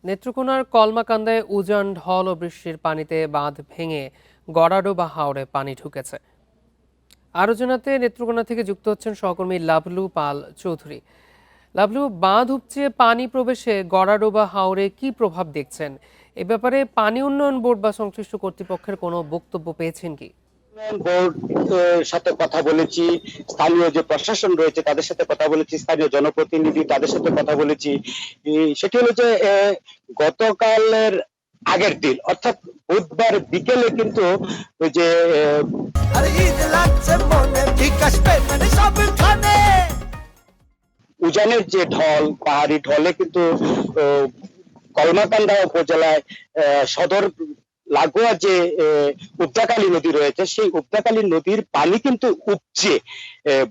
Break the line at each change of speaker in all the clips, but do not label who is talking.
নেত্রকোনার কলমাকান্দায় উজান ঢল ও বৃষ্টির পানিতে বাঁধ ভেঙে গড়াডোবা হাওরে পানি ঢুকেছে। আরো জানাতে নেত্রকোনা থেকে যুক্ত হচ্ছেন সহকর্মী লাভলু পাল চৌধুরী। লাভলু, বাঁধ উপচে পানি প্রবেশে গড়াডোবা হাওরে কি প্রভাব দেখছেন? এ ব্যাপারে পানি উন্নয়ন বোর্ড বা সংশ্লিষ্ট কর্তৃপক্ষের কোনো বক্তব্য পেয়েছেন কি?
বোর্ড সাথে কথা বলেছি, স্থানীয় যে প্রশাসন রয়েছে তাদের সাথে কথা বলেছি, স্থানীয় জনপ্রতিনিধি তাদের সাথে কথা বলেছি। সেটি হলো যে গতকালের আগের দিন অর্থাৎ বুধবার বিকেলে কিন্তু ওই যে উজানের যে ঢল, পাহাড়ি ঢলে কিন্তু কলমাকান্দা উপজেলায় সদর লাগোয়া যে উপদাকালী নদী রয়েছে সেই উপদাকালী নদীর পানি কিন্তু উপচে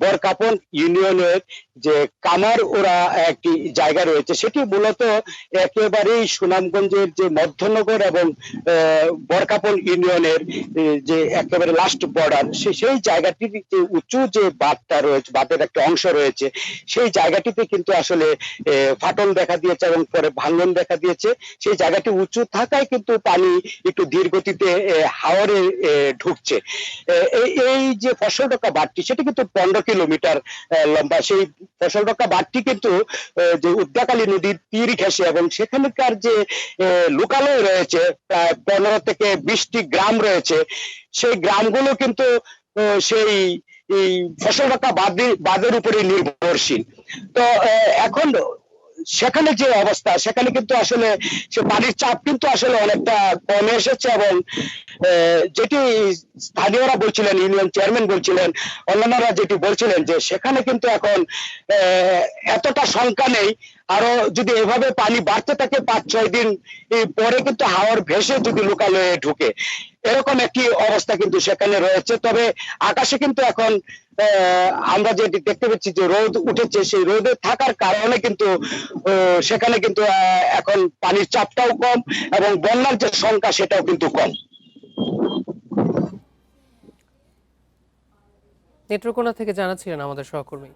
বরকাপন ইউনিয়নের যে কামার ওরা একটি জায়গা রয়েছে সেটি মূলত একেবারেই সুনামগঞ্জের যে মধ্যনগর এবং বরকাপন ইউনিয়নের যে একেবারে লাস্ট বর্ডার সেই জায়গাটির যে উঁচু যে বাঁধটা রয়েছে, বাঁধের একটা অংশ রয়েছে, সেই জায়গাটিতে কিন্তু আসলে ফাটল দেখা দিয়েছে এবং পরে ভাঙন দেখা দিয়েছে। সেই জায়গাটি উঁচু থাকায় কিন্তু পানি একটু ধীর গতিতে হাওরে ঢুকছে। এই যে ফসলডোকা বাঁধটি সেটা কিন্তু 15 কিলোমিটার লম্বা। সেই ফসলডোকা বাঁধটি কিন্তু যে উদ্দাকালী নদীর তীর ঘেঁষে এবং সেখানকার যে লোকালয় রয়েছে প্রায় 15 থেকে 20টি গ্রাম রয়েছে, সেই গ্রামগুলো কিন্তু সেই এই ফসলডোকা বাঁধের উপরে নির্ভরশীল। তো এখন সেখানে যে অবস্থা, সেখানে কিন্তু আসলে সে পানির চাপ কিন্তু আসলে অনেকটা কমে এসেছে এবং যেটি স্থানীয়রা বলছিলেন, ইউনিয়ন চেয়ারম্যান বলছিলেন, অন্যান্যরা যেটি বলছিলেন যে সেখানে কিন্তু এখন এতটা সংখ্যা নেই। আরো যদি এভাবে পানি বাড়তে থাকে 5-6 দিন পরে কিন্তু হাওর ভেসে যদি লোকালয়ে ঢুকে, এরকম একটি অবস্থা কিন্তু সেখানে রয়েছে। তবে আকাশে কিন্তু এখন আমরা যেটি দেখতে পাচ্ছি যে রোদ উঠেছে, সেই রোদে থাকার কারণে কিন্তু সেখানে কিন্তু এখন পানির চাপটাও কম এবং বন্যার যে সংখ্যা সেটাও কিন্তু কম।
নেত্রকোনা থেকে জানাচ্ছিলেন আমাদের সহকর্মী।